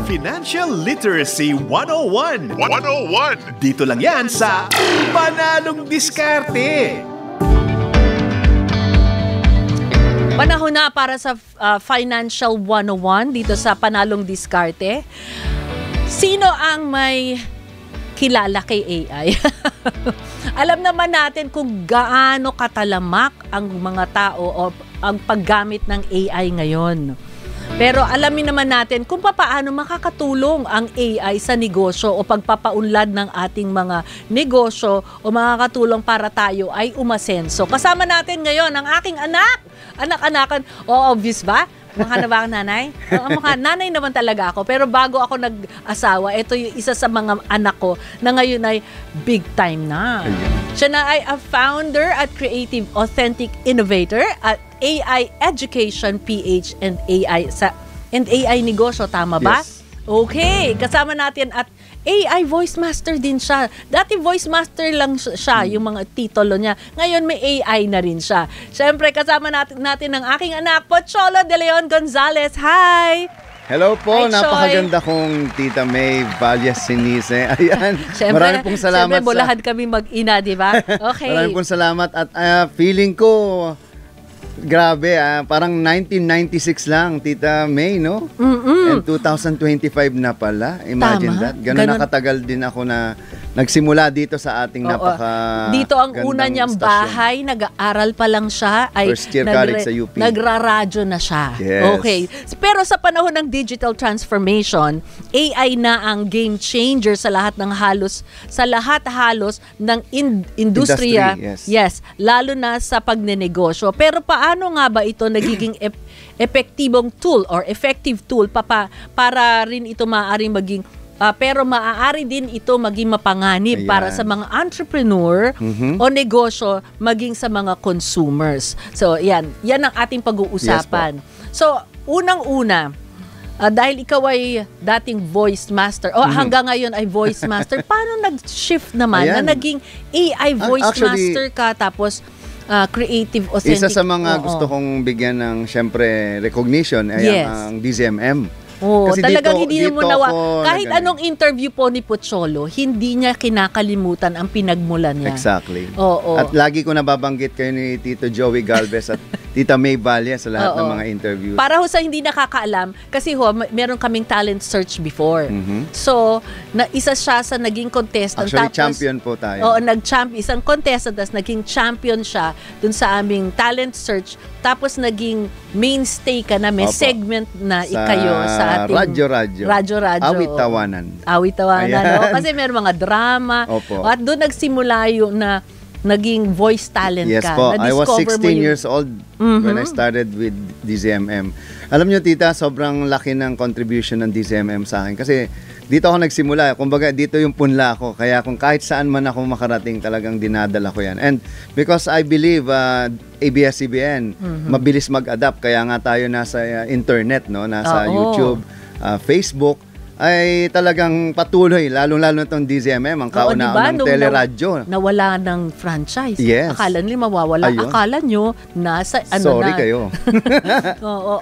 Financial Literacy 101. 101. Dito lang yan sa Panalong Diskarte. Panahon na para sa Financial 101 dito sa Panalong Diskarte. Sino ang may kilala kay AI? Alam naman natin kung gaano katalamak ang mga tao o ang paggamit ng AI ngayon. Pero alamin naman natin kung paano makakatulong ang AI sa negosyo o pagpapaunlad ng ating mga negosyo o makakatulong para tayo ay umasenso. Kasama natin ngayon ang aking anak. Anak-anakan. Obvious ba? Mukha na ba ang nanay? Nanay naman talaga ako. Pero bago ako nag-asawa, ito yung isa sa mga anak ko na ngayon ay big time na. Siya na ay a founder at creative authentic innovator at AI Education PH and AI negosyo. Tama ba? Yes. Okay. Kasama natin at AI voice master din siya. Dati voice master lang siya, yung mga titulo niya. Ngayon may AI na rin siya. Siyempre, kasama natin ang aking anak, Pocholo De Leon Gonzalez. Hi! Hello po, Hi, Choy. napakaganda kong Tita May Valles Sinise. Ayan, Siyempre, maraming pong salamat. Siyempre, bulahan kami mag-ina, di ba? Okay. Maraming pong salamat at feeling ko, grabe, parang 1996 lang, Tita May, no? And 2025 na pala. Imagine Tama. that. Ganun nakatagal din ako na nagsimula dito sa ating Dito ang una niyang bahay, nag-aaral pa lang siya. Ay First year college sa UP. Nagraradyo na siya. Yes. Okay. Pero sa panahon ng digital transformation, AI na ang game changer sa lahat halos ng industriya. Industry, yes. Yes, lalo na sa pagnenegosyo. Pero paano nga ba ito nagiging epektibong tool or effective tool para rin ito maaaring maging pero maaari din ito maging mapanganib. Ayan. Para sa mga entrepreneur o negosyo, maging sa mga consumers. So, yan ang ating pag-uusapan. Yes, so, unang-una, dahil ikaw ay dating voice master, hanggang ngayon ay voice master, paano nag-shift naman na naging AI voice master ka, tapos creative, authentic? Isa sa mga gusto kong bigyan ng, syempre, recognition ay ang DZMM. Kasi talagang hindi mo kahit anong anong interview po ni Pocholo, hindi niya kinakalimutan ang pinagmulan niya. Exactly. Oo. At lagi ko nababanggit kayo ni Tito Joey Galvez at Tita May Valles sa lahat ng mga interviews. Para ho sa hindi nakakaalam, kasi meron kaming talent search before. So, isa siya sa naging contestant. Actually, tapos, champion po tayo. Oo, isang contestant, tapos naging champion siya dun sa aming talent search. Tapos naging mainstay ka na, may segment na kayo sa ating Radyo. Awit-tawanan. Awit-tawanan. No? Kasi meron mga drama. Opo. At doon nagsimula yung na naging voice talent yes ka. Po. I was 16 years old old when I started with DZMM. Alam nyo, Tita, sobrang laki ng contribution ng DZMM sa akin. Kasi dito ako nagsimula. Kumbaga, dito yung punla ko. Kaya kung kahit saan man ako makarating, talagang dinadala ko yan. And because I believe ABS-CBN, mabilis mag-adapt. Kaya nga tayo nasa internet, no? Nasa YouTube, Facebook, ay talagang patuloy, lalong-lalo na itong DZMM, ang kauna-unang teleradyo. Nawala ng franchise. Yes. Akala nyo mawawala. Ayun. Akala nyo nasa Sorry kayo.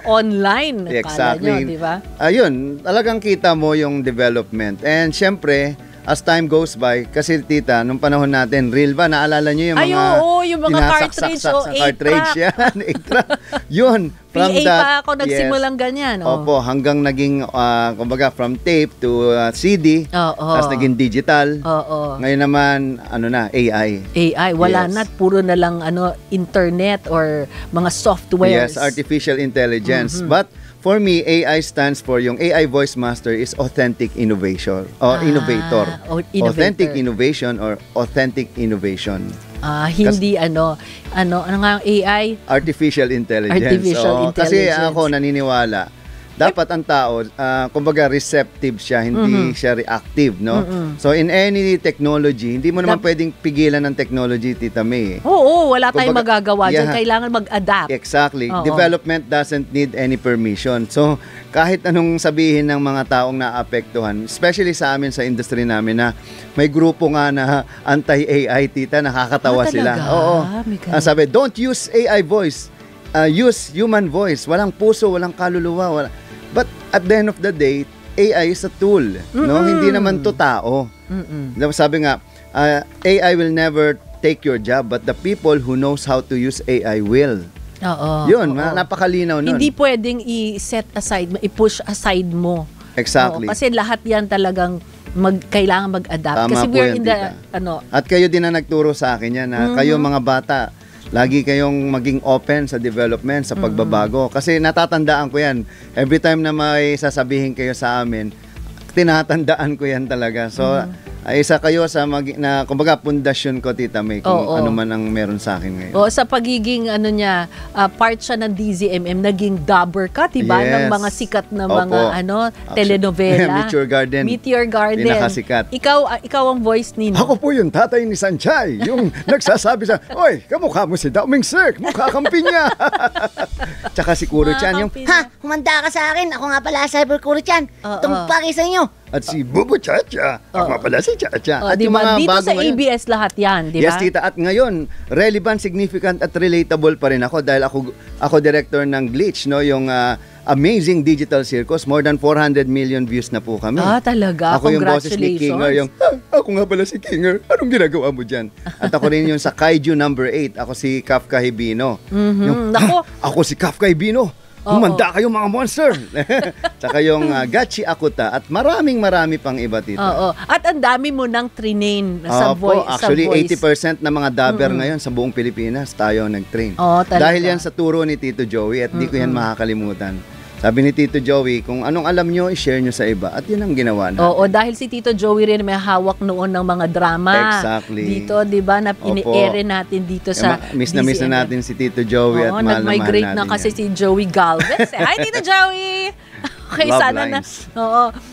Online. Exactly. Akala nyo, di ba? Ayun, talagang kita mo yung development. And syempre, as time goes by, kasi Tita, nung panahon natin, real ba? Naalala nyo yung mga yung mga cartridge o 8-track. Yan, 8-track. Yun. From PA pa ako nagsimulang ganyan. Opo, hanggang naging, kumbaga, from tape to CD, tapos naging digital. Ngayon naman, AI. AI, wala na, puro na lang internet or mga softwares. Yes, artificial intelligence. But for me, AI stands for yung AI voice master is authentic innovation or innovator. Authentic innovation or authentic innovation. Hindi ano nga ang AI? Artificial intelligence. Intelligence. Kasi ako naniniwala, dapat ang tao, kumbaga receptive siya, hindi siya reactive, no? So in any technology, hindi mo naman pwedeng pigilan ng technology, Tita May. Oo, wala tayong magagawa dyan. Kailangan mag-adapt. Exactly. Development doesn't need any permission. So kahit anong sabihin ng mga taong naapektuhan, especially sa amin, sa industry namin, na may grupo nga na anti-AI, Tita, nakakatawa sila. Oo. Sabi, don't use AI voice. Use human voice. Walang puso, walang kaluluwa. But at the end of the day, AI is a tool, no? Hindi naman to tao. Sabi nga, AI will never take your job, but the people who knows how to use AI will. Oo. Yun, napakalinaw nun. Hindi pwedeng i-set aside, i-push aside mo. Exactly. Oo, kasi lahat yan talagang kailangan mag-adapt. Tama kasi po we're yan, in the, tita. At kayo din na nagturo sa akin yan, na kayo mga bata, lagi kayong maging open sa development, sa pagbabago. Kasi natatandaan ko yan. Every time na may sasabihin kayo sa amin, tinatandaan ko yan talaga. So, isa kayo sa kumbaga, pundasyon ko, Tita May, kung ano man ang meron sa akin ngayon. O, sa pagiging, part siya ng DZMM, naging dubber ka, diba? Yes. Ng mga sikat na Opo. mga, telenovela. Meteor Garden. Meteor Garden. Pinakasikat. Ikaw ang voice nino. Ako po yung tatay ni Sanchay, yung nagsasabi sa, oy, kamukha mo si Daoming Sek, mukha kang pinya. Tsaka si Kuro-chan, yung, Ha, humanda ka sa akin. Ako nga pala, Cyber Kuro-chan. Tumpaki sa inyo. at si Bubu Chacha, ako pala si Chacha. At diba? yung mga Dito bago sa ngayon, ABS lahat yan, di ba? Yes, tita. At ngayon, relevant, significant at relatable pa rin ako dahil ako director ng Glitch, no, yung Amazing Digital Circus. More than 400 million views na po kami. Ah, talaga? Ako yung boses ni Kinger, yung, ako nga pala si Kinger, anong ginagawa mo dyan? At ako rin yung sa Kaiju number 8, ako si Kafka Hibino. Yung, ako si Kafka Hibino. Humanda kayo mga monster. Tsaka yung Gachi Akuta at marami pang iba dito. Oo. At ang dami mo nang train sa voice. Actually, 80% ng mga dubber ngayon sa buong Pilipinas tayo nag-train. Dahil yan sa turo ni Tito Joey at di ko yan makakalimutan. Sabi ni Tito Joey, kung anong alam nyo, i-share nyo sa iba. At yun ang ginawa natin. Oo, dahil si Tito Joey rin may hawak noon ng mga drama. Exactly. Dito, di ba, na ini-ere natin dito sa miss na natin si Tito Joey at mahal na mahal natin. Nag-migrate na kasi si Joey Galvez. Hi, Tito Joey! Okay, Love sana lines.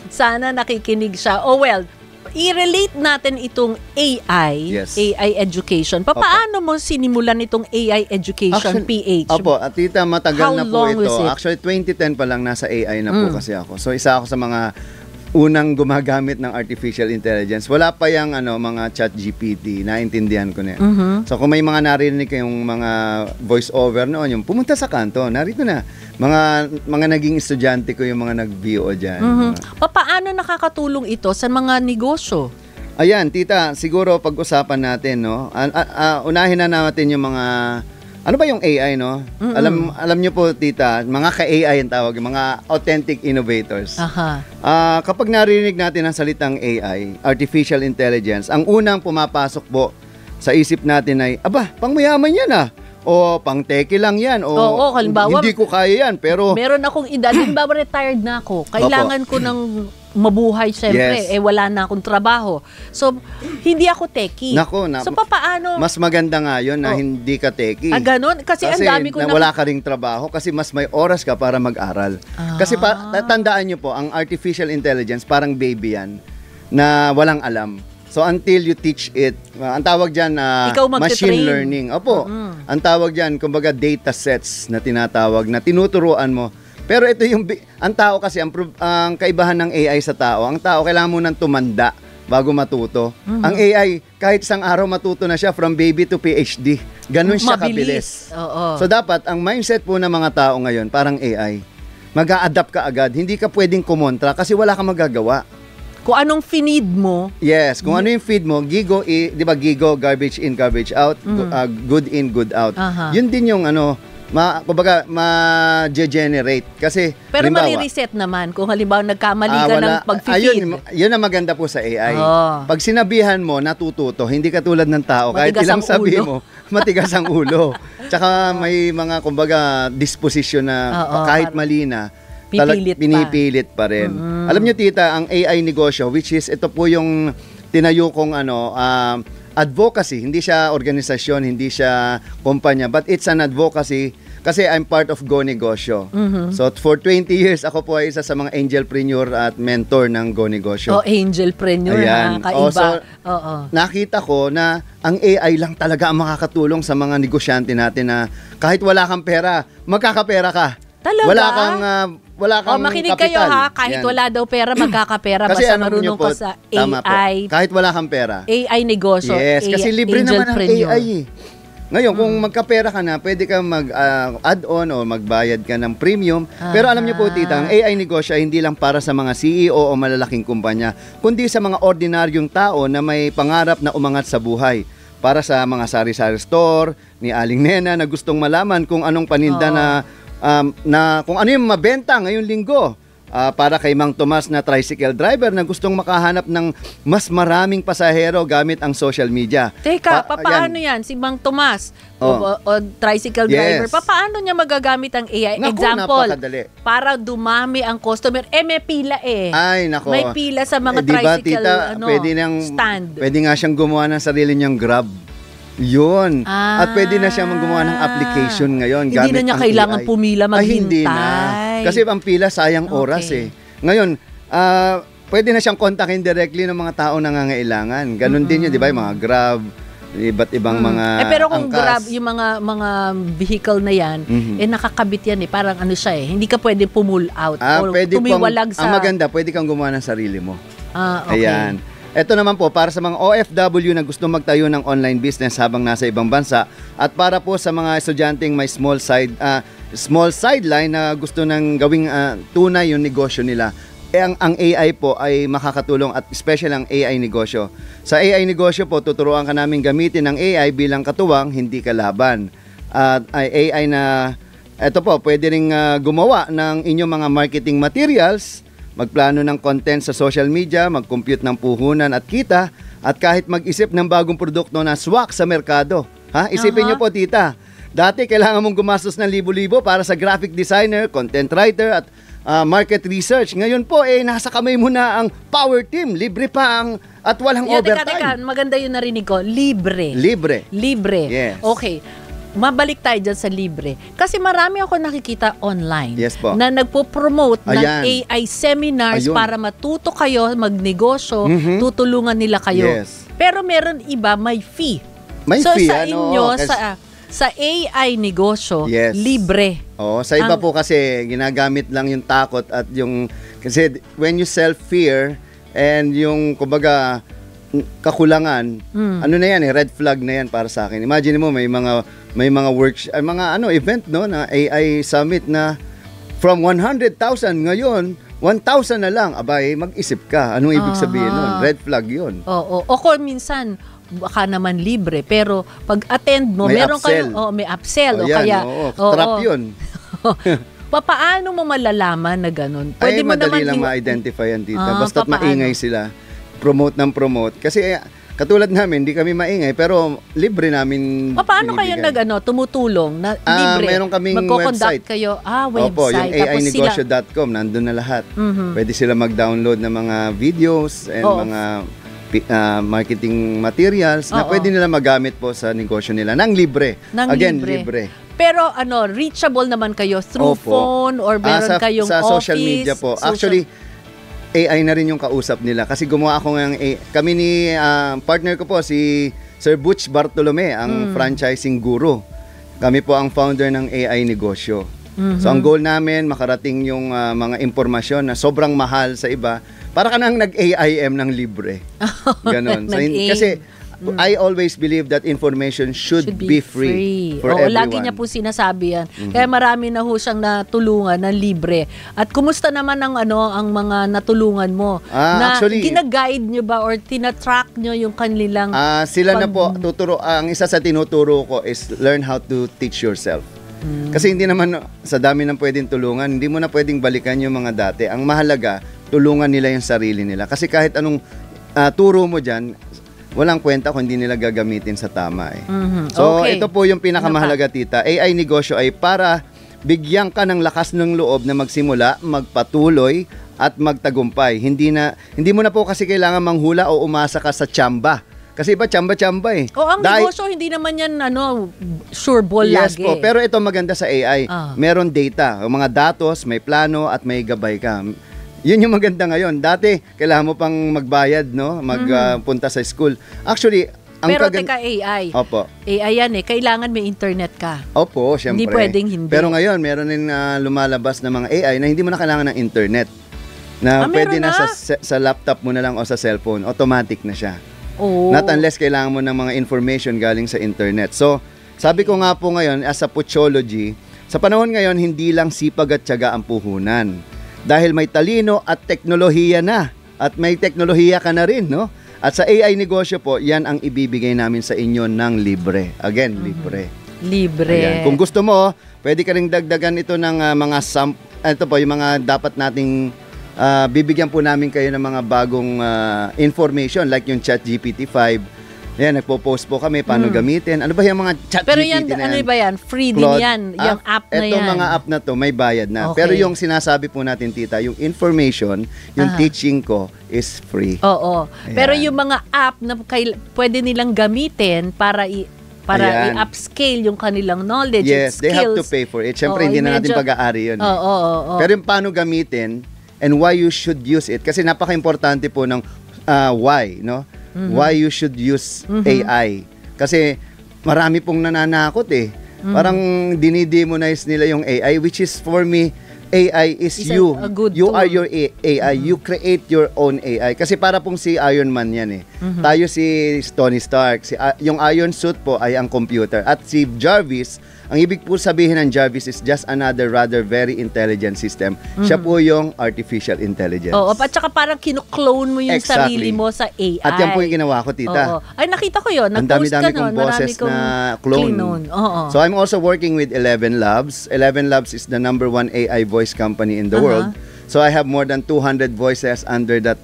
sana nakikinig siya. Oh, well, i-relate natin itong AI, Yes. AI education. Paano mo sinimulan itong AI education, PH? Opo, at tita, matagal How na po long ito. was it? Actually, 2010 pa lang nasa AI na po kasi ako. So, isa ako sa mga unang gumagamit ng artificial intelligence. Wala pa yung mga chat GPT, naintindihan ko na yan. So, kung may mga narinig kayong mga voice-over noon, yung pumunta sa kanto, narito na. Mga naging estudyante ko yung mga nag-VO dyan. Paano nakakatulong ito sa mga negosyo? Ayan, tita, siguro pag-usapan natin, no? Unahin na natin yung mga, ano ba yung AI, no? Alam nyo po, tita, mga ka-AI ang tawag, mga authentic innovators. Kapag narinig natin ang salitang AI, artificial intelligence, ang unang pumapasok po sa isip natin ay, pangmayaman yan ah. O pang-teke lang yan. O halimbawa, hindi ko kaya yan, pero meron akong edad, halimbawa retired na ako. Kailangan ko ng mabuhay, syempre. Yes. Wala na akong trabaho. So, hindi ako techie. So, paano? Mas maganda nga yun na hindi ka techie. Ganun? Kasi ang dami ko wala ka ring trabaho kasi mas may oras ka para mag-aral. Kasi tandaan nyo po, ang artificial intelligence, parang baby yan, na walang alam. So until you teach it, ang tawag dyan machine learning. Opo. Ang tawag dyan, kumbaga data sets na tinatawag, na tinuturuan mo. Pero ito yung, ang tao kasi, ang kaibahan ng AI sa tao, ang tao kailangan mo nang tumanda bago matuto. Ang AI, kahit isang araw matuto na siya from baby to PhD. Ganun siya kabilis. So dapat, ang mindset po ng mga tao ngayon, parang AI, mag-a-adapt ka agad. Hindi ka pwedeng kumontra kasi wala kang magagawa. Kung anong feed mo. Yes, kung ano yung feed mo, di ba Gigo, garbage in, garbage out, good in, good out. Yun din yung kumbaga, ma-generate. Kasi, pero mali-reset naman kung halimbawa nagkamali ka ng pag-feed. Yun ang maganda po sa AI. Pag sinabihan mo, natututo, hindi ka tulad ng tao. Kahit ilang sabihin mo, matigas ang ulo. Tsaka may mga, kumbaga, disposition na kahit mali na, pinipilit pa rin. Alam nyo, tita, ang AI negosyo, which is ito po yung tinayo kong advocacy. Hindi siya organisasyon, hindi siya kumpanya, but it's an advocacy kasi I'm part of Go Negosyo. So for 20 years, ako po ay isa sa mga angelpreneur at mentor ng Go Negosyo. Angelpreneur, kaiba. Nakita ko na ang AI lang talaga ang makakatulong sa mga negosyante natin na kahit wala kang pera, magkakapera ka. Talaga? Wala kang makinig kapital. Kayo ha, kahit wala daw pera, magkakapera. Kasi basta marunong ka sa AI. Kahit wala kang pera. AI negosyo. Yes, kasi libre naman ang AI. Ngayon, kung magkapera ka na, pwede ka mag-add-on o magbayad ka ng premium. Pero alam niyo po, tita, ang AI negosyo ay hindi lang para sa mga CEO o malalaking kumpanya, kundi sa mga ordinaryong tao na may pangarap na umangat sa buhay. Para sa mga sari-sari store, ni Aling Nena na gustong malaman kung anong paninda na kung ano yung mabenta ngayong linggo. Para kay Mang Tomas na tricycle driver na gustong makahanap ng mas maraming pasahero gamit ang social media. Teka, paano yan? Si Mang Tomas o tricycle driver, paano niya magagamit ang AI? Naku, Example, napakadali. para dumami ang customer. May pila Ay, nako. May pila sa mga diba, tricycle tita, stand. Pwede nga siyang gumawa ng sarili niyang Grab. Yun. At pwede na siya gumawa ng application ngayon Hindi gamit na niya ang kailangan AI. pumila maghintay. Ay, hindi na. Kasi ang pila sayang oras Ngayon, pwede na siyang kontakin directly ng mga tao nangangailangan. Ganon din yun, di ba? Yung mga Grab, iba't ibang mga pero kung angkas. Grab, yung mga vehicle na yan, nakakabit yan Parang ano siya hindi ka pwede pull out o tumiwalag sa... Ang maganda, pwede kang gumawa ng sarili mo. Okay. Ayan. Ito naman po, para sa mga OFW na gusto magtayo ng online business habang nasa ibang bansa at para po sa mga estudyanteng may small sideline na gusto nang gawing tunay yung negosyo nila. Ang AI po ay makakatulong at special ang AI negosyo. Sa AI negosyo po, tuturuan ka namin gamitin ang AI bilang katuwang, hindi kalaban. At AI na, ito po, pwede ring gumawa ng inyong mga marketing materials, magplano ng content sa social media, mag-compute ng puhunan at kita, at kahit mag-isip ng bagong produkto na swak sa merkado. Isipin niyo po, tita, dati kailangan mong gumastos ng libo-libo para sa graphic designer, content writer at market research. Ngayon po, nasa kamay mo na ang power team. Libre pa at walang overtime. Teka, maganda yung narinig ko. Libre. Yes. Okay. Mabalik tayo dyan sa libre. Kasi marami ako nakikita online na nagpo-promote ng AI seminars para matuto kayo magnegosyo, tutulungan nila kayo. Pero meron iba, may fee. So sa inyo, sa AI negosyo, libre. Sa iba po kasi ginagamit lang yung takot at yung, kasi when you sell fear and yung kumbaga kakulangan, ano na yan red flag na yan para sa akin. Imagine mo may mga workshop, event na AI summit na from 100,000 ngayon 1,000 na lang. Abay, mag-isip ka. Anong ibig sabihin nun? Red flag yun. O kung minsan baka naman libre pero pag attend mo meron kayo may upsell trap yun. Paano mo malalaman na ganun? Pwede mo madali naman lang ma-identify yan, tita. Basta't maingay sila. Promote ng promote. Kasi katulad namin, hindi kami maingay, pero libre namin paano kayo tumutulong na libre? Meron kaming website. Kayo, website. Opo, yung ainegosyo.com, nandun na lahat. Pwede sila mag-download ng mga videos and mga marketing materials na pwede nila magamit po sa negosyo nila nang libre. Libre. Pero reachable naman kayo through phone or meron kayong sa office? Social media po. Actually, AI na rin yung kausap nila kasi gumawa ako kami ni partner ko po si Sir Butch Bartolome, ang franchising guru. Kami po ang founder ng AI negosyo. So ang goal namin makarating yung mga impormasyon na sobrang mahal sa iba para ka nang nag-AIM ng libre. Ganon. So, kasi I always believe that information should be free for everyone. Lagi niya po sinasabi yan. Kaya marami na ho siyang natulungan ng libre. At kumusta naman ang mga natulungan mo? Actually, gina-guide niyo ba or tina-track niyo yung kanilang sila na po tuturo. Ang isa sa tinuturo ko is learn how to teach yourself. Kasi hindi naman sa dami ng pwedeng tulungan, hindi mo na pwedeng balikan yung mga dati. Ang mahalaga, tulungan nila yung sarili nila. Kasi kahit anong turo mo dyan, walang kwenta kung hindi nila gagamitin sa tama So, ito po yung pinakamahalaga, tita. AI negosyo ay para bigyan ka ng lakas ng loob na magsimula, magpatuloy, at magtagumpay. Hindi mo na po kasi kailangan manghula o umasa ka sa tsamba. Kasi iba tsamba-tsamba ang negosyo, hindi naman yan sure ball lagi. Yes po, pero ito maganda sa AI. Meron data, mga datos, may plano, at may gabay ka. Yun yung maganda ngayon. Dati, kailangan mo pang magbayad, magpunta sa school. Actually, pero teka, AI. Opo. AI yan kailangan may internet ka. Opo, syempre. Hindi pwedeng hindi. Pero ngayon, meron din lumalabas na mga AI na hindi mo na kailangan ng internet. Na pwede na sa laptop mo na lang o sa cellphone. Automatic na siya. Not unless kailangan mo ng mga information galing sa internet. So, Sabi ko nga po ngayon, as a Puchology, sa panahon ngayon, hindi lang sipag at tiyaga ang puhunan. Dahil may talino at teknolohiya na. At may teknolohiya ka na rin, no? At sa AI negosyo po, yan ang ibibigay namin sa inyo ng libre. Again, libre. Libre. Ayan. Kung gusto mo, pwede ka ring dagdagan ito ng mga ito po, yung mga dapat nating bibigyan po namin kayo ng mga bagong information like yung ChatGPT-5. Yan, nagpo-post po kami paano gamitin. Ano ba yung mga ChatGPT Pero yan, na yan? ano ba yan? Free din Claude, yan. Yung app na yan. Itong mga app na to, may bayad na. Okay. Pero yung sinasabi po natin, tita, yung information, yung teaching ko is free. Oo. Ayan. Pero yung mga app na pwede nilang gamitin para Ayan. i-upscale yung kanilang knowledge Yes, and skills. they have to pay for it. Siyempre, hindi na natin pag-aari yun. Oo. Pero yung paano gamitin and why you should use it. Kasi napaka-importante po ng why, no? Why you should use AI. Kasi marami pong nananakot eh. Parang dinidemonize nila yung AI, which is for me, AI is you. A good You tool. are your AI. You create your own AI. Kasi para pong si Iron Man yan eh. Tayo si Tony Stark. Yung Iron Suit po ay ang computer. At si Jarvis, ang ibig po sabihin ng Jarvis is just another rather very intelligent system. Siya po yung artificial intelligence. Oo, at saka parang kino-clone mo yung Exactly. sarili mo sa AI. At yan po yung ginawa ko, tita. Oo. Ay, nakita ko yun. Ang Nag-post dami-dami ka kong nun. boses Marami kong na clone. Oo. So I'm also working with 11 Labs. 11 Labs is the #1 AI voice company in the world. So I have more than 200 voices under that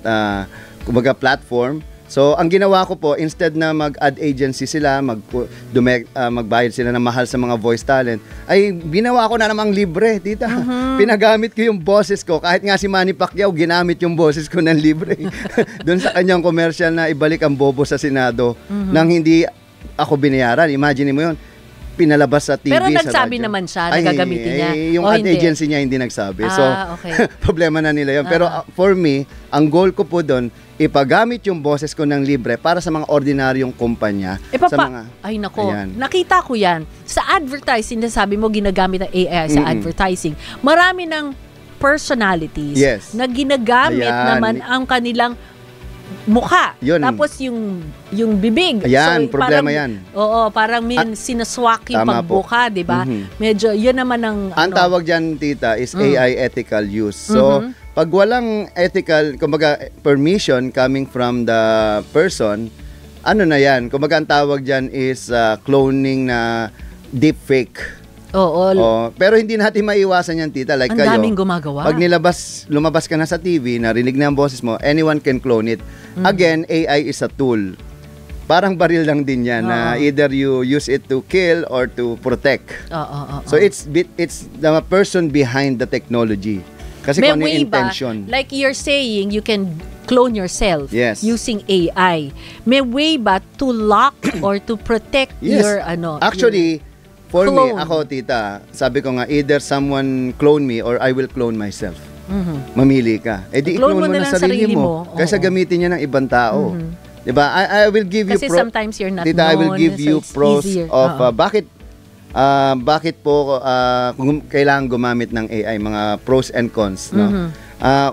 kumbaga platform. So ang ginawa ko po, instead na mag-ad agency sila, magbayad sila ng mahal sa mga voice talent, ay ginawa ko na namang libre, tita. Pinagamit ko yung boses ko. Kahit nga si Manny Pacquiao, ginamit yung boses ko ng libre. Doon sa kanyang commercial na ibalik ang bobo sa Senado nang hindi ako binayaran. Imagine mo yun. Pinalabas sa TV, Pero sa nagsabi radyo. naman siya na gagamitin niya. Yung O ad hindi? agency niya hindi nagsabi. So, okay. problema na nila yun. Pero for me, ang goal ko po doon, ipagamit yung boses ko ng libre para sa mga ordinaryong kumpanya. Sa mga, ay nako, ayan. nakita ko yan. Sa advertising, sabi mo ginagamit ng AI sa advertising. Marami ng personalities Yes. na ginagamit Ayan. naman ang kanilang mukha. Yun. Tapos yung bibig. Ayan, problema parang, yan. Oo, parang sinaswak yung Tama po. pagbuka, di ba? Medyo, yun naman ang... Ang tawag dyan, tita, is AI ethical use. So, pag walang ethical, kumbaga, permission coming from the person, ano na yan? Kumbaga, ang tawag dyan is cloning na deepfake. Oo. Pero hindi natin maiwasan yan, tita. Like Ang kayo, daming gumagawa. pag lumabas ka na sa TV, narinig na ang boses mo, anyone can clone it. Again, AI is a tool. Parang baril lang din yan na either you use it to kill or to protect. Oo. So it's the person behind the technology. Kasi May kung ano way yung ba, intention. like you're saying, you can clone yourself Yes. using AI. May way ba to lock or to protect Yes. your Actually, for clone. me, ako, tita, sabi ko nga, either someone clone me or I will clone myself. Mamili ka. Eh di Clone i-clone mo mo na na lang sarili sarili mo. mo. Kaysa Oo. gamitin niya ng ibang tao. Diba? I will give you Kasi sometimes you're not tita, I will known, give so you it's pros easier. of Oo. bakit po kailangan gumamit ng AI, mga pros and cons, no?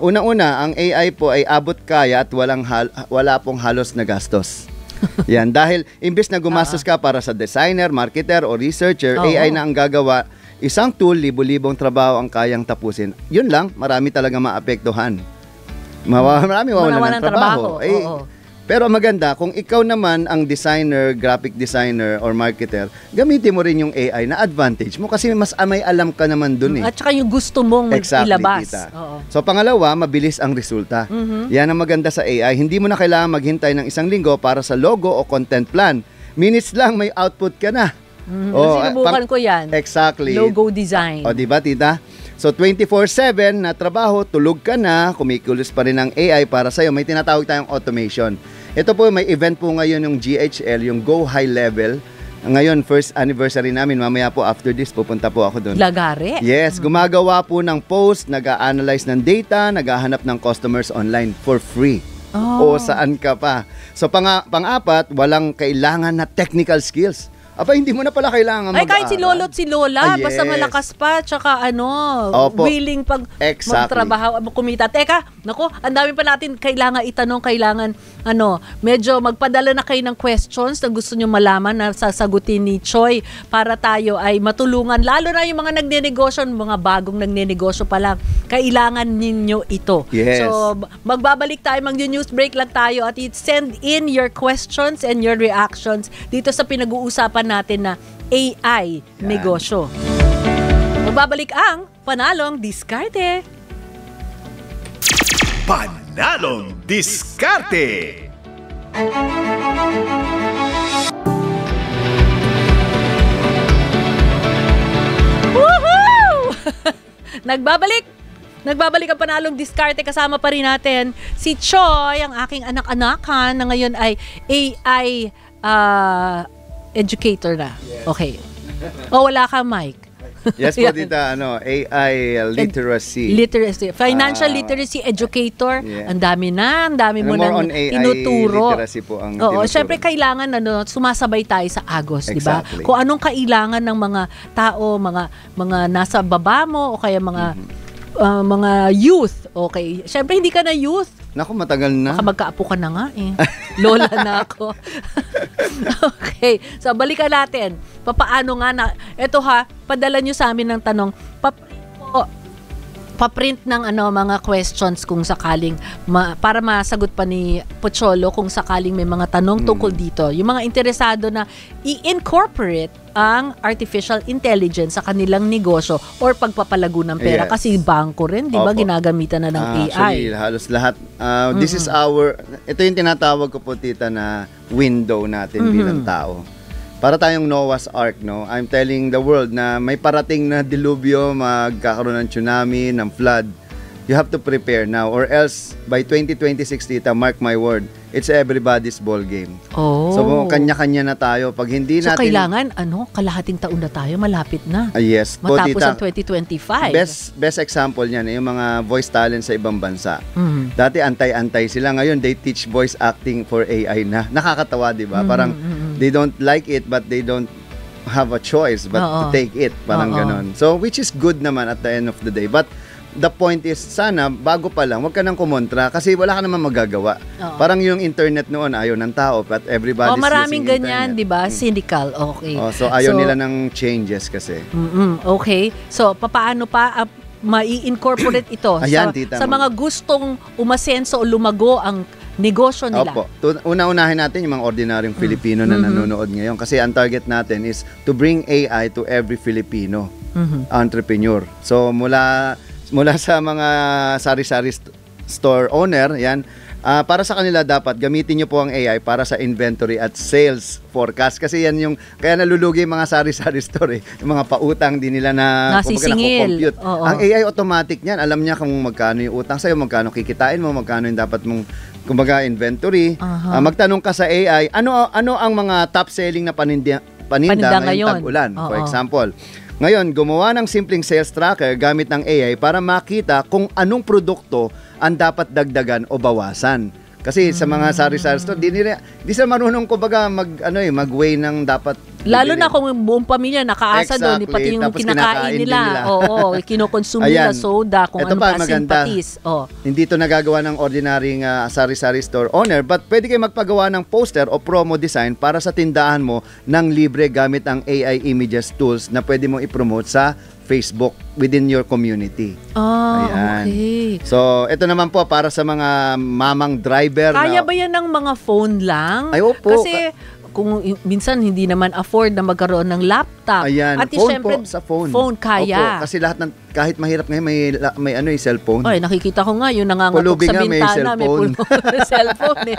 Una-una, ang AI po ay abot kaya at wala pong halos na gastos. Yan, dahil imbes na gumastos ka para sa designer, marketer o researcher, Oo. AI na ang gagawa. Isang tool, libo-libong trabaho ang kayang tapusin. Yun lang, marami talaga maapektuhan. Marami mawalan ng trabaho. Oo. Pero maganda, kung ikaw naman ang designer, graphic designer, or marketer, gamitin mo rin yung AI na advantage mo kasi mas may alam ka naman dun eh. At saka yung gusto mong Exactly, ilabas. tita. Oo. So pangalawa, mabilis ang resulta. Yan ang maganda sa AI. Hindi mo na kailangan maghintay ng isang linggo para sa logo o content plan. Minutes lang may output ka na. Sinubukan ko yan. Exactly. Logo design. O, di ba, tita? So, 24/7 na trabaho, tulog ka na, kumikilos pa rin ang AI para sa'yo. May tinatawag tayong automation. Ito po, may event po ngayon yung GHL, yung Go High Level. Ngayon, first anniversary namin. Mamaya po, after this, pupunta po ako doon. Lagare. Yes, gumagawa po ng post, nag-a-analyze ng data, naghahanap ng customers online for free. O saan ka pa. So, pang-apat, walang kailangan na technical skills. aba, hindi mo na pala kailangan Ay, mag-aaral. kahit si lolo't si lola, Ah, basta yes. malakas pa, tsaka Opo. willing Exactly. magtrabaho, kumita. Teka, naku, ang dami pa natin kailangan itanong, medyo magpadala na kayo ng questions na gusto nyo malaman na sasagutin ni Choi para tayo ay matulungan. Lalo na yung mga nagnenegosyo, mga bagong nagnenegosyo pa lang, kailangan ninyo ito. Yes. So, magbabalik tayo, mag-news break lang tayo at send in your questions and your reactions dito sa pinag-uusapan natin na AI negosyo. Magbabalik ang Panalong Diskarte. Panalong Diskarte! Woohoo! Nagbabalik ang Panalong Diskarte. Kasama pa rin natin si Choi, ang aking anak-anakan na ngayon ay AI educator na. Okay. Wala kang mic. Yes po, tita, AI literacy. Financial literacy educator. Yeah. Ang dami mo more nang on AI tinuturo. literacy po ang Oo, tinuturo. syempre kailangan sumasabay tayo sa agos, di ba? Exactly. Kung anong kailangan ng mga tao, mga nasa baba mo o kaya mga youth. Okay. Syempre hindi ka na youth. Naku, matagal na. Baka magkaapo ka na nga eh. Lola na ako. Okay. So, balikan natin. Papaano nga na, eto padala nyo sa amin ng tanong, paprint ng mga questions kung sakaling para masagot pa ni Pocholo kung sakaling may mga tanong tungkol dito. Yung mga interesado na i-incorporate ang artificial intelligence sa kanilang negosyo or pagpapalago ng pera. Yes. Kasi bangko rin, di ba, Opo. ginagamitan na ng AI. Actually, halos lahat. This is ito yung tinatawag ko po, tita, na window natin bilang tao. Para tayong Noah's Ark, no? I'm telling the world na may parating na dilubyo, magkakaroon ng tsunami, ng flood. You have to prepare now or else by 2026, tita, mark my word, it's everybody's ball game. Oh. So, kanya-kanya na tayo. Pag hindi So, natin... kailangan, kalahating taon na tayo, malapit na. Yes. Po, Matapos tita, ang 2025. Best example niyan, yung mga voice talent sa ibang bansa. Mhm. Dati antay-antay sila, ngayon they teach voice acting for AI na. Nakakatawa, 'di ba? Parang they don't like it but they don't have a choice but to take it, parang ganon. So which is good naman at the end of the day. But the point is, sana bago pa lang, wag ka nang kumontra kasi wala ka naman magagawa. Parang yung internet noon, ayaw ng tao but everybody's maraming using ganyan, internet. 'di ba? Syndical. Okay. So ayaw nila ng changes kasi. Okay. So, papaano pa mai-incorporate ito Ayan, tita, sa mga gustong umasenso o lumago ang negosyo nila? Opo. Una-unahin natin yung mga ordinaryong Filipino na nanonood ngayon kasi ang target natin is to bring AI to every Filipino entrepreneur. So mula sa mga sari-sari store owner, yan, para sa kanila dapat gamitin nyo po ang AI para sa inventory at sales forecast kasi yan yung kaya nalulugi yung mga sari-sari store yung mga pautang di nila nasisingil. compute. Ang AI automatic niyan, alam niya kung magkano yung utang sa'yo, magkano kikitain mo, magkano yung dapat mong inventory. Magtanong ka sa AI, ano ang mga top selling na paninda ngayong tag-ulan. For example, ngayon, gumawa ng simpleng sales tracker gamit ng AI para makita kung anong produkto ang dapat dagdagan o bawasan. Kasi sa mga sari-sari store, di sila marunong mag-weigh ng dapat. Lalo na kung buong pamilya nakaasa doon, pati yung Tapos kinakain nila. kinokonsume nila soda, kung ano pa simpatis. Hindi ito nagagawa ng ordinaryong sari-sari store owner, but pwede kayo magpagawa ng poster o promo design para sa tindahan mo ng libre gamit ang AI images tools na pwede mong i-promote sa Facebook within your community. Ayan. Okay. So, ito naman po para sa mga mamang driver. Kaya ba yan ng mga phone lang? Ay, opo. Kasi kung minsan hindi naman afford na magkaroon ng laptop. Ayan. At Phone syempre, po, sa phone. Phone kaya. Opo. Kasi lahat kahit mahirap ngayon, may cellphone. Ay, nakikita ko nga yung nangangatok Pulubi sa nga, may bintana. cellphone. May cellphone eh.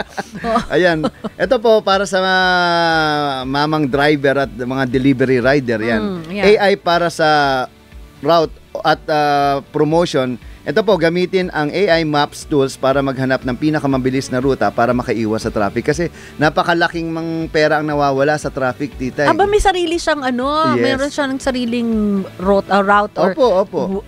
Ayan. Ito po para sa mamang driver at mga delivery rider. Yan. AI para sa route at promotion. Ito po, gamitin ang AI Maps tools para maghanap ng pinakamabilis na ruta para makaiwas sa traffic. Kasi napakalaking pera ang nawawala sa traffic, tita. Aba, may sarili siyang Yes. meron siyang sariling route or Opo.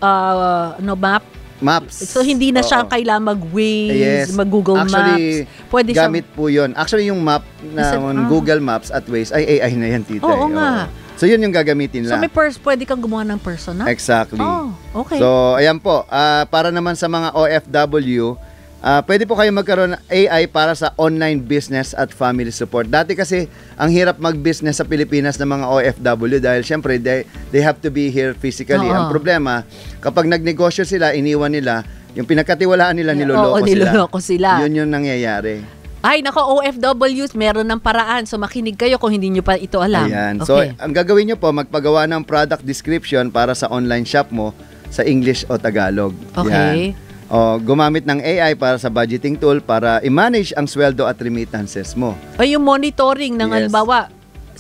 map. Maps. So, hindi na siya Oo. kailangan mag-Waze, Yes. mag-Google Actually, Maps. Pwede siyang... gamit po yun. Actually, yung map na Google Maps at Waze ay AI na yan, tita. Oo eh. nga. So, yun yung gagamitin So, lang. pwede kang gumawa ng personal? Exactly. Oh, okay. So, ayan po. Para naman sa mga OFW, pwede po kayo magkaroon ng AI para sa online business at family support. Dati kasi, ang hirap mag-business sa Pilipinas ng mga OFW dahil syempre, they have to be here physically. Oo. Ang problema, kapag nagnegosyo sila, iniwan nila, yung pinagkatiwalaan nila, niloloko sila. Yun yung nangyayari. Ay, nako, OFWs, meron ng paraan. So, makinig kayo kung hindi nyo pa ito alam. Ayan. Okay. So, ang gagawin nyo po, magpagawa ng product description para sa online shop mo sa English o Tagalog. Okay. Yan. O, gumamit ng AI para sa budgeting tool para i-manage ang sweldo at remittances mo. O yung monitoring ng Yes. halimbawa,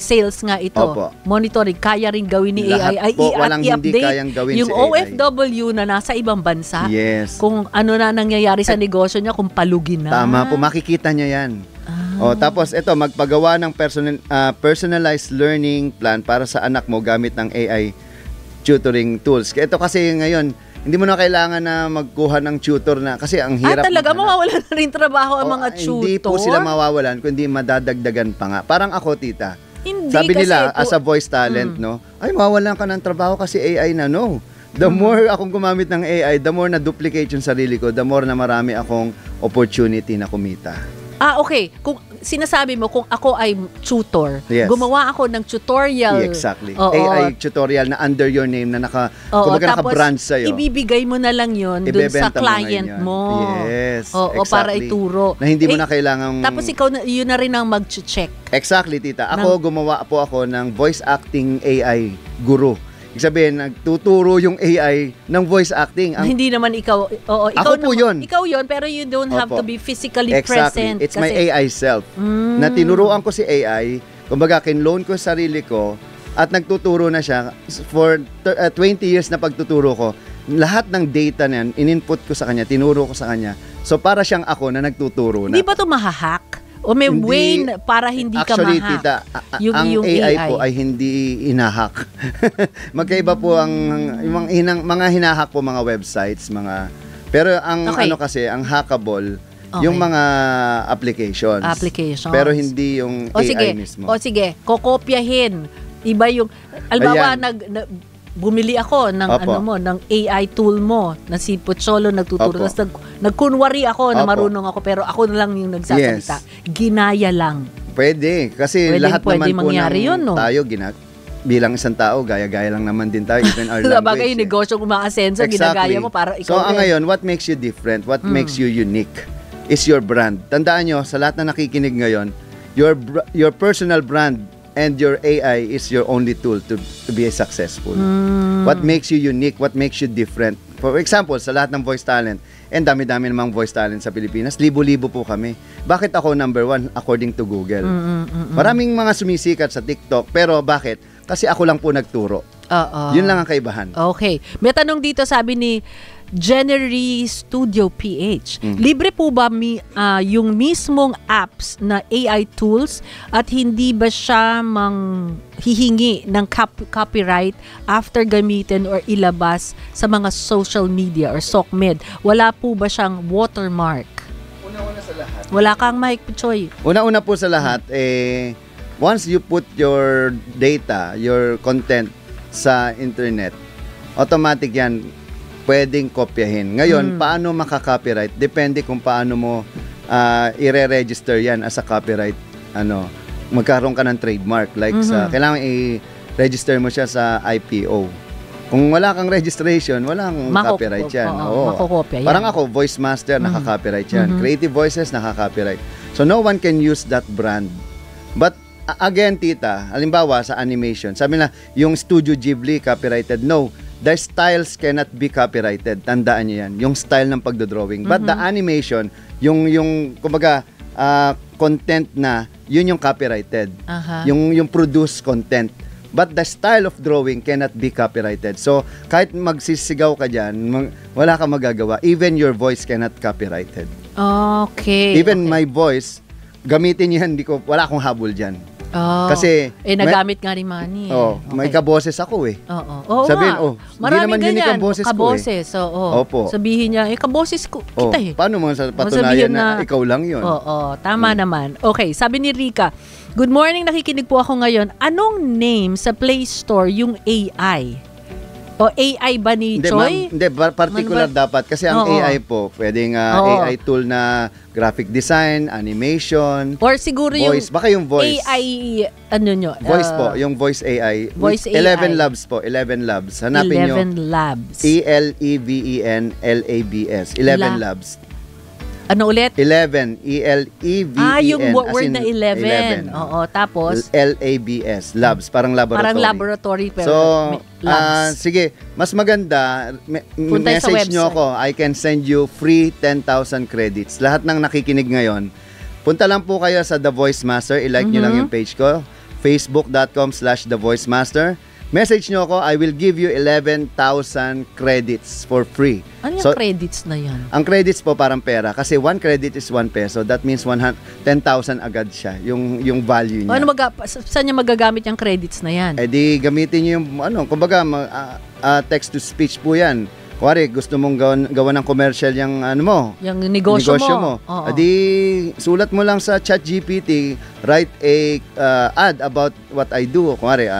sales nga ito. Opo. Monitoring, kaya rin gawin ni Lahat AI. po, walang hindi i-update kayang gawin yung si AI. OFW na nasa ibang bansa. Yes. Kung ano na nangyayari sa negosyo niya, kung palugin na. Tama po, makikita nyo yan. O, tapos ito, magpagawa ng personalized learning plan para sa anak mo gamit ng AI tutoring tools. Ito kasi ngayon, hindi mo na kailangan na magkuha ng tutor na kasi ang hirap. Talaga, maghanap. mawawalan na rin trabaho ang mga tutor? Hindi po sila mawawalan, kundi madadagdagan pa nga. Parang ako, tita. Hindi, Sabi kasi nila, ito, as a voice talent, no? Ay, mawawalan ka ng trabaho kasi AI na, no? The more akong gumamit ng AI, the more na duplicate yung sarili ko, the more na marami akong opportunity na kumita. Okay. Kung sinasabi mo, kung ako ay tutor, Yes. gumawa ako ng tutorial. Exactly. Oo. AI tutorial na under your name na Oo, kumbaga tapos naka-brand sa'yo. ibibigay mo na lang yun dun sa Ibebenta mo client ngayon. mo. Yes, Oo, para exactly. ituro. Na hindi mo na kailangang... Tapos ikaw, yun na rin ang mag-check. Exactly, tita. Ako, gumawa po ako ng voice acting AI guru. Ibig sabihin, nagtuturo yung AI ng voice acting. Hindi naman ikaw. Oo, ikaw Ako po naman, yun. Ikaw yun, pero you don't have to be physically Exactly. present. It's my AI self. Na tinuruan ko si AI, kumbaga, kinloan ko sa sarili ko, at nagtuturo na siya for 20 years na pagtuturo ko. Lahat ng data na yan, in-input ko sa kanya, tinuro ko sa kanya. So, para siyang ako na nagtuturo na. Hindi ba ito mahahack? O may way para hindi actually, ka ma-hack? tita, ang AI po ay hindi inahack. Magkaiba po ang mga hinahack po mga websites, pero ang ano kasi, ang hackable, yung mga applications. Pero hindi yung AI mismo. O sige, kokopyahin. Iba yung, albawa, bumili ako ng ng AI tool mo na si Pocholo nagtuturo. Tapos nagkunwari ako na marunong ako pero ako na lang yung nagsasalita. Yes. Ginaya lang. Pwede. Kasi lahat naman po ng yun, no? tayo, bilang isang tao, gaya-gaya lang naman din tayo, even our language. Sabagay yung negosyo umaasenso, ginagaya mo para ikaw. So, ngayon, what makes you different? What makes you unique is your brand. Tandaan nyo, sa lahat na nakikinig ngayon, your personal brand and your AI is your only tool to be successful. What makes you unique? What makes you different? For example, sa lahat ng voice talent, and dami-dami namang voice talent sa Pilipinas, libo-libo po kami. Bakit ako number 1 according to Google? Maraming mga sumisikat sa TikTok, pero bakit? Kasi ako lang po nagturo. Yun lang ang kaibahan. Okay. May tanong dito, sabi ni January Studio PH. Libre po ba yung mismong apps na AI tools at hindi ba siya hihingi ng copyright after gamitin or ilabas sa mga social media or SOCMED? Wala po ba siyang watermark? Una-una sa lahat. Wala kang mic, Choy. Una-una po sa lahat, once you put your data, your content sa internet, automatic yan, pwedeng kopyahin. Ngayon, paano makaka-copyright? Depende kung paano mo i-register yan as a copyright. Magkaroon ka ng trademark. Like, kailangan i-register mo siya sa IPO. Kung wala kang registration, walang copyright yan. Makokopya yan. Parang ako, Voice Master, nakaka-copyright yan. Creative Voices, nakaka-copyright. So, no one can use that brand. But, again, tita, halimbawa sa animation, sabi na, yung Studio Ghibli copyrighted. No, the styles cannot be copyrighted. Tandaan niyo yan. Yung style ng pagdodrawing. But the animation, yung kumbaga, content na, yun yung copyrighted. Yung produced content. But the style of drawing cannot be copyrighted. So, kahit magsisigaw ka dyan, wala ka magagawa. Even your voice cannot copyrighted. Okay. Even my voice, gamitin yan, wala akong habol dyan. Kasi nagamit nga ni Manny. May kaboses ako eh. Oo. Sabihin, nga. hindi Maraming naman yun ganyan, kaboses ko kaboses. Opo. Sabihin niya, kaboses ko kita eh. Paano mo patunayan na ikaw lang yun? Oo, tama naman. Okay, sabi ni Rika, good morning, nakikinig po ako ngayon. Anong name sa Play Store yung AI? O AI ba ni Choi? Hindi, particular dapat. Kasi ang AI po, pwedeng AI tool na graphic design, animation, or siguro voice. Baka yung voice. AI, ano nyo? Voice po, yung voice AI. Voice AI. 11 Labs po, 11 Labs. Hanapin nyo. 11 Labs. ELEVENLABS. 11 Labs. Ano ulit? 11. ELEVEN. Yung word na 11. Oo, tapos? LABS. Labs. Parang laboratory. Parang laboratory, pero labs. Sige, mas maganda, message nyo ako. I can send you free 10,000 credits. Lahat ng nakikinig ngayon, punta lang po kayo sa The Voice Master. I-like nyo lang yung page ko. Facebook.com/The Voice Master. Message nyo ako, I will give you 11,000 credits for free. Ano yung credits na yan? Ang credits po parang pera. Kasi 1 credit is 1 peso. That means 10,000 agad siya. Yung value niya. Saan niya magagamit yung credits na yan? Di gamitin niyo yung, kumbaga, text to speech po yan. Kuwari, gusto mong gawa ng commercial yung yung negosyo mo. Di sulat mo lang sa ChatGPT, write a ad about what I do. Kuwari,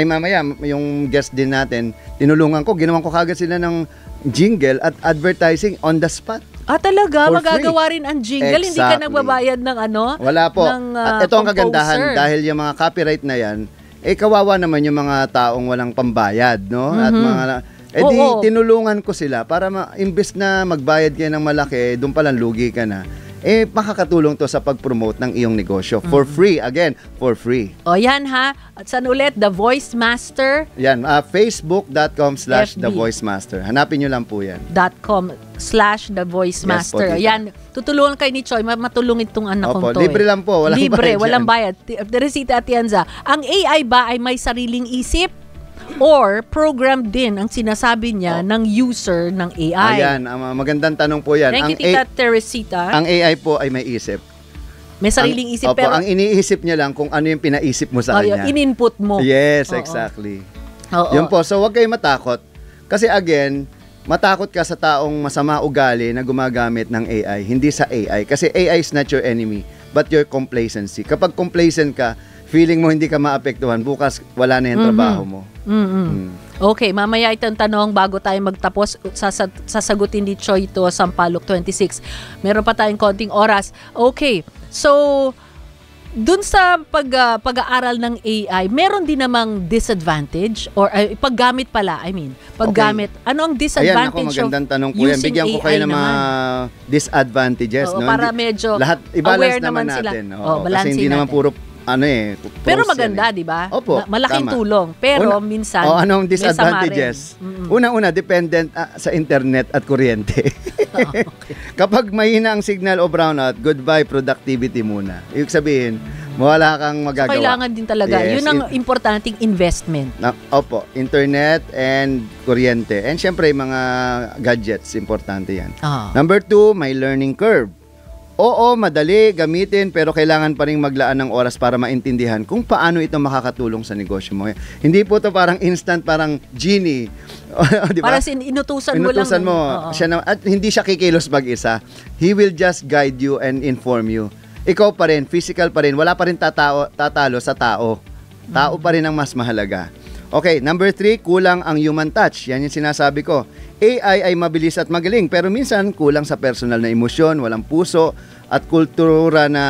mamaya, yung guest din natin, tinulungan ko, ginawan ko kagad sila ng jingle at advertising on the spot. Talaga? For Magagawa free. rin ang jingle? Exactly. Hindi ka nagbabayad ng Wala po. At ito ang kagandahan, composer. dahil yung mga copyright na yan, kawawa naman yung mga taong walang pambayad, no? At tinulungan ko sila para imbes na magbayad kayo ng malaki, doon palang lugi ka na. Makakatulong to sa pag-promote ng iyong negosyo. For free. Again, for free. Yan ha. At saan ulit? The Voice Master? Yan. Facebook.com/The Voice Master. Hanapin nyo lang po yan. .com/The Voice Master. Yes, yan. Tutulungan kay ni Choi. Matulungin itong anak kong to. Libre lang po. Walang libre. bayad Walang bayad. Teresita Atienza. Ang AI ba ay may sariling isip? Or program din ang sinasabi niya ng user ng AI? Ayan, magandang tanong po yan. Thank you, Tita Teresita. Ang AI po ay may isip. May sariling isip, pero ang iniisip niya lang kung ano yung pinaisip mo sa kanya. In-input mo. Yes, exactly. Yun po, so wag kayo matakot. Kasi again, matakot ka sa taong masama ugali na gumagamit ng AI, hindi sa AI. Kasi AI is not your enemy, but your complacency. Kapag complacent ka, feeling mo hindi ka maapektuhan, bukas wala na yung trabaho mo. Okay, mamaya itong tanong bago tayo magtapos, sasagutin ni Choi ito, Sampaloc 26. Meron pa tayong konting oras. Okay, so dun sa pag-aaral ng AI, meron din namang disadvantage or paggamit pala, paggamit. Okay. Ano ang disadvantage of magandang tanong po yan. Bigyan ko kayo ng mga disadvantages. Para medyo lahat, aware naman sila. natin. Kasi hindi naman puro pero maganda, di ba? Opo, malaking tama. tulong. Pero minsan, anong disadvantages? Una-una, dependent sa internet at kuryente. Okay. Kapag mahina ang signal o brownout, goodbye productivity muna. Ibig sabihin, wala kang magagawa. Kailangan din talaga. Yes, yun ang importanteng investment. Opo, internet and kuryente. And syempre, mga gadgets, importante yan. Number 2, may learning curve. Oo, madali gamitin pero kailangan pa rin maglaan ng oras para maintindihan kung paano ito makakatulong sa negosyo mo. Hindi po to parang instant, parang genie. Diba? Para inutusan mo lang. Siya at hindi siya kikilos mag-isa. He will just guide you and inform you. Ikaw pa rin, physical pa rin. Wala pa rin tatalo sa tao. Tao pa rin ang mas mahalaga. Okay, number 3, kulang ang human touch. Yan yung sinasabi ko. AI ay mabilis at magaling, pero minsan kulang sa personal na emosyon, walang puso, at kultura na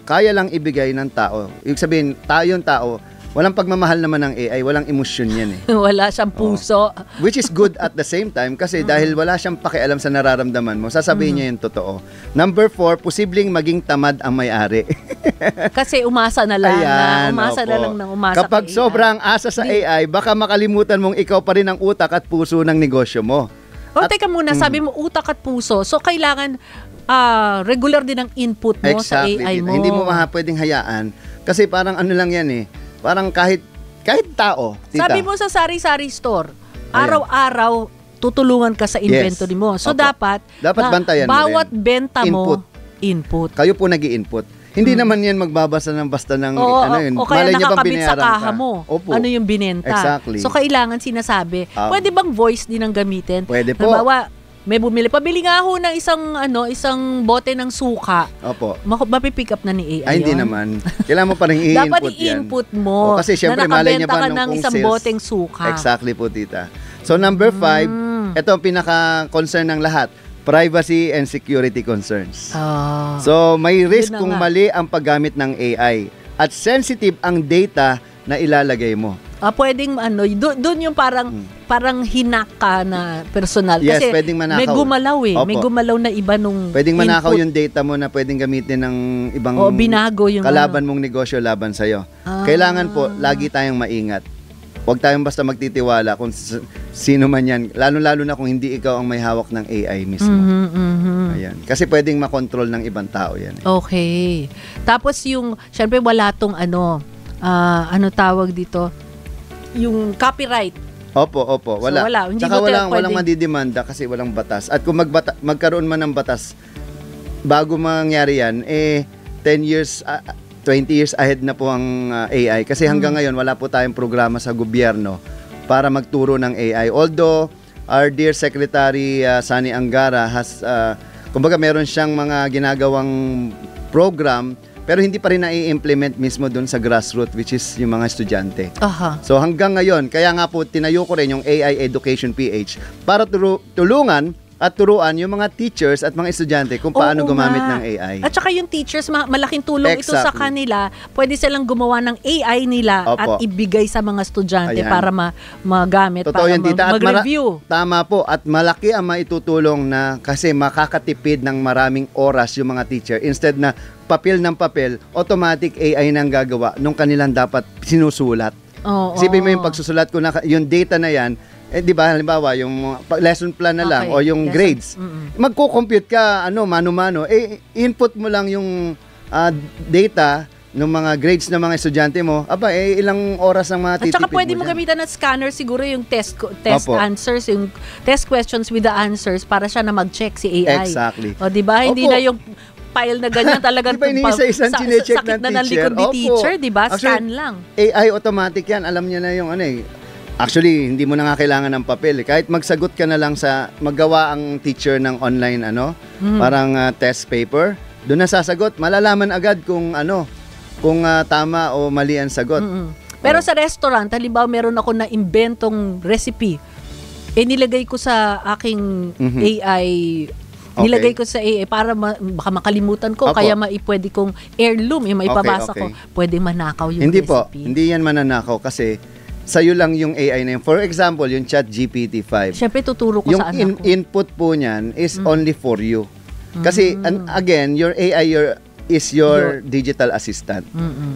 kaya lang ibigay ng tao. Ibig sabihin, yung tao, walang pagmamahal naman ng AI, walang emosyon yan eh. Wala siyang puso. Which is good at the same time, kasi dahil wala siyang pakialam sa nararamdaman mo, sasabihin niya yung totoo. Number 4, posibleng maging tamad ang may-ari. Kasi umasa na lang. Umasa na lang ng umasa. Kapag sobrang asa sa AI, baka makalimutan mong ikaw pa rin ang utak at puso ng negosyo mo. Teka muna, sabi mo utak at puso. So, kailangan regular din ang input mo sa AI mo. Hindi mo pwedeng hayaan. Kasi parang ano lang yan eh. Parang kahit tao, tita. Sabi mo sa sari-sari store, araw-araw tutulungan ka sa inventory mo. So, dapat bantayan mo bawat rin. benta mo, input. Kayo po nag-i-input. Hindi naman yan magbabasa ng basta ng yun. O kaya Malay niya bang nakakabit sa binayaran kaha ka? mo. Opo. Ano yung binenta. Exactly. So, kailangan sinasabi. Pwede bang voice din ang gamitin? Pwede po. Halimbawa, may bumili. Pabili nga ho ng isang bote ng suka. Opo. Mapipick up na ni AI Ay, hindi yun? naman. Kailangan mo pa rin i-input Dapat yan. i-input mo. Kasi syempre, malay niya ba na nakabenta ka ng kung isang sales. boteng suka. Exactly po, tita. So, number 5, ito ang pinaka-concern ng lahat. Privacy and security concerns. So, may risk Yun na kung nga. mali ang paggamit ng AI at sensitive ang data na ilalagay mo. Pwedeng doon yung parang hinak ka na personal. Yes, Kasi pwedeng manakaw. may gumalaw Opo. May gumalaw na iba nung Pwedeng manakaw input. yung data mo na pwedeng gamitin ng ibang Binago yung kalaban mong negosyo laban sa'yo. Kailangan po, lagi tayong maingat. Huwag tayong basta magtitiwala kung sino man yan. Lalo-lalo na kung hindi ikaw ang may hawak ng AI mismo. Ayan. Kasi pwedeng makontrol ng ibang tao yan. Okay. Tapos syempre wala tong ano tawag dito? Yung copyright. Opo. Wala. So, wala. Hindi Tsaka mo walang pwedeng- madidemanda kasi walang batas. At kung magkaroon man ng batas, bago mangyari yan, 10 years, 20 years ahead na po ang AI. Kasi hanggang ngayon, wala po tayong programa sa gobyerno para magturo ng AI. Although, our dear Secretary Sani Angara has, kumbaga meron siyang mga ginagawang program, pero hindi pa rin nai-implement mismo doon sa grassroots, which is yung mga estudyante. So hanggang ngayon, kaya nga po tinayo ko rin yung AI Education PH para tulungan at turuan yung mga teachers at mga estudyante kung paano gumamit ng AI. At saka yung teachers, malaking tulong ito sa Exactly. kanila. Pwede silang gumawa ng AI nila Opo. at ibigay sa mga estudyante Ayan. para magamit, Totoo para yan, tita. At mag-review. tama po. At malaki ang maitutulong na kasi makakatipid ng maraming oras yung mga teacher. Instead na papel ng papel, automatic AI nang gagawa nung kanilang dapat sinusulat. Isipin mo yung pagsusulat ko na yung data na yan, di ba, halimbawa, yung lesson plan na lang o yung grades. Magko-compute ka, mano-mano, input mo lang yung data ng mga grades ng mga estudyante mo, ilang oras ang At matitipid saka pwede mo dyan. gamitan ng scanner siguro yung test Opo. answers, yung test questions with the answers para siya na mag-check si AI. Exactly. O di ba? Hindi Opo. na yung file na ganyan talagang Di ba iniisa-isang chinecheck sakit ng na ng likod ni teacher? Opo. teacher, di ba? Actually, Scan lang. AI automatic yan. Alam niya na yung Actually, hindi mo na nga kailangan ng papel. Kahit magsagot ka na lang maggawa ang teacher ng online parang test paper, doon na sasagot. Malalaman agad kung tama o mali ang sagot. Pero sa restaurant, halimbawa meron ako na inventong recipe. Nilagay ko sa aking AI. Nilagay ko sa AI para baka makalimutan ko. Opo. Kaya pwede kong heirloom, yung maipabasa Okay. ko. Pwede manakaw yung Hindi recipe. po. Hindi yan mananakaw kasi sa'yo lang yung AI na yun. For example, yung ChatGPT-5. Siyempre tuturo ko Yung sa anak ko. input po niyan is only for you. Kasi, again, your AI is your digital assistant.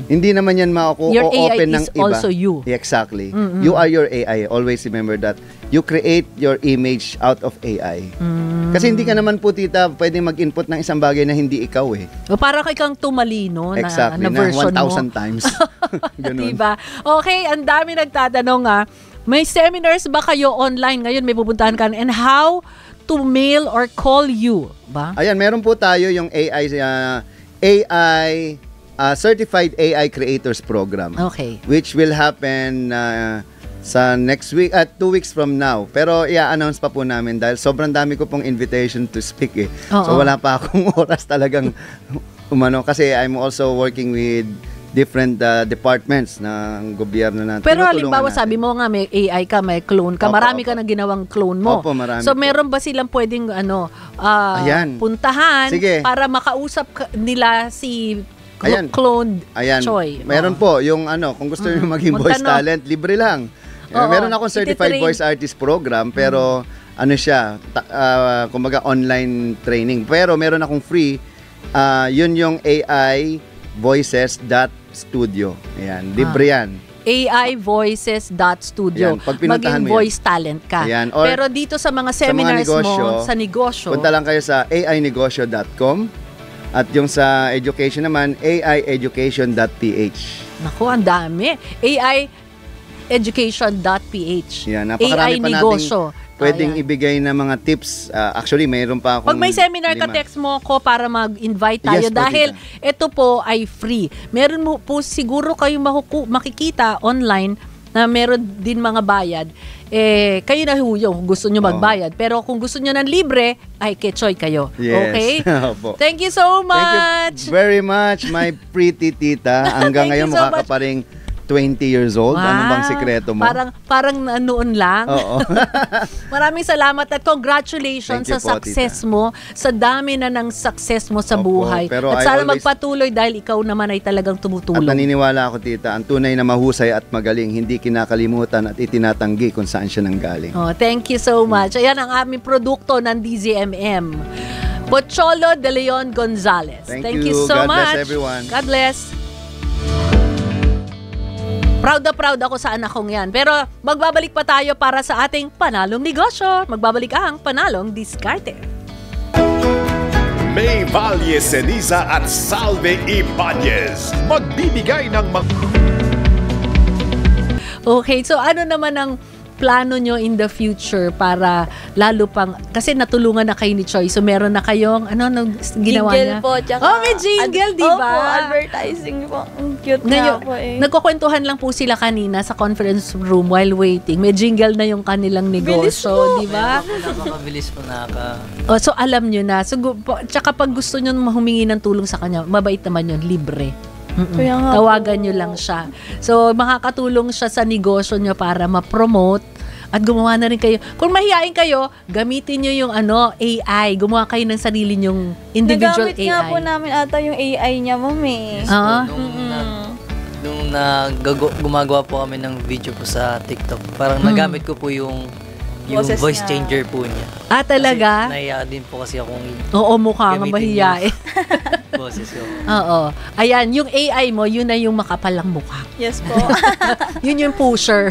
Hindi naman yan Your AI open ng is iba. also you. Exactly. You are your AI. Always remember that. You create your image out of AI. Kasi hindi ka naman po, tita, pwedeng mag-input ng isang bagay na hindi ikaw O para kang tumalino Exactly. na version mo. 1,000 times. Ganun. Diba? Okay, ang dami nagtatanong may seminars ba kayo online ngayon? May pupuntahan ka and how to mail or call you? Ba? Ayan, meron po tayo yung AI Certified AI Creators Program. Okay. Which will happen sa next week, 2 weeks from now. Pero i-announce pa po namin dahil sobrang dami ko pong invitation to speak So wala pa akong oras talagang kasi I'm also working with different departments ng gobyerno na Pero tinutulungan halimbawa natin. sabi mo nga may AI ka, may clone ka, Opo, marami opo. ka na ginawang clone mo. Opo, marami so po. meron ba silang pwedeng Ayan. puntahan Sige. para makausap nila si Ayan. cloned Ayan, Choi? meron po yung kung gusto niyo maging voice Magtanong. talent, libre lang. Oo, Meron akong certified ititrain. voice artist program pero siya, kumbaga online training. Pero meron akong free, yun yung AI voices.studio. Ayan, libre yan. AIvoices.studio. Ayan, pag pinuntahan Maging mo yan. voice talent ka. Ayan, or pero dito sa mga mga seminars negosyo, mo, sa negosyo, Punta lang kayo sa ainegosyo.com at yung sa education naman, aieducation.ph. naku, ang dami. AIeducation.ph. Yan, napakarami AI pa nating negosyo. pwedeng Ayan. ibigay na mga tips. Actually, mayroon pa akong Pag may seminar ka, 5. text mo ko para mag-invite tayo Yes po, dahil tita. ito po ay free. Meron mo po siguro kayong makikita online na meron din mga bayad. Kayo na huyong kung gusto nyo magbayad. Pero kung gusto nyo ng libre, ay kechoy kayo. Yes. Okay? Opo. Thank you so much! Thank you very much, my pretty tita. Hanggang Thank you ngayon, so mukha ka much. pa rin 20 years old. Ano bang sikreto mo? Parang noon lang. Oo. Maraming salamat at congratulations Thank you sa po, success mo, sa dami na ng success mo sa Opo, buhay. pero At I sana always- magpatuloy dahil ikaw naman ay talagang At tumutulong. naniniwala ako, tita, ang tunay na mahusay at magaling, hindi kinakalimutan at itinatanggi kung saan siya nanggaling. Oh, thank you so much. Ayan ang aming produkto ng DZMM. Pocholo de Leon Gonzalez. Thank you you. so God much. bless everyone. God bless. Proud na proud ako sa anak kong yan. Pero magbabalik pa tayo para sa ating panalong negosyo. Magbabalik ang panalong diskarte. May Valle Ceniza at Salve Ibanez. Magbibigay ng Okay, so ano naman ang plano nyo in the future para lalo pang, kasi natulungan na kayo ni Choi, so meron na kayong, anong ginawa Jingle niya? po, tsaka... Oh, may jingle, di ba? Opo, advertising po. Ang cute Ngayon, nga po eh. nagkukwentuhan lang po sila kanina sa conference room while waiting. May jingle na yung kanilang Bilis negosyo, po. di ba? Napakabilis po Oh, so alam nyo na. So, tsaka pag gusto nyo humingi ng tulong sa kanya, mabait naman yun, libre. Kaya nga Tawagan po. nyo lang siya. So, makakatulong siya sa negosyo nyo para ma-promote at gumawa na rin kayo. Kung mahihain kayo, gamitin nyo yung AI. Gumawa kayo ng sarili nyong individual Nagamit AI. nga po namin ata yung AI niya, ma'am eh. Ah? Nung gumagawa po kami ng video po sa TikTok, parang nagamit ko po yung Boses voice niya. changer po niya. Ah, talaga? Kasi nahiya din po kasi akong Oo, mukha nga gamitin mahihain. boses ko. Oo. Ayan, yung AI mo, yun na yung makapalang mukha. Yes po. Yun yung pusher.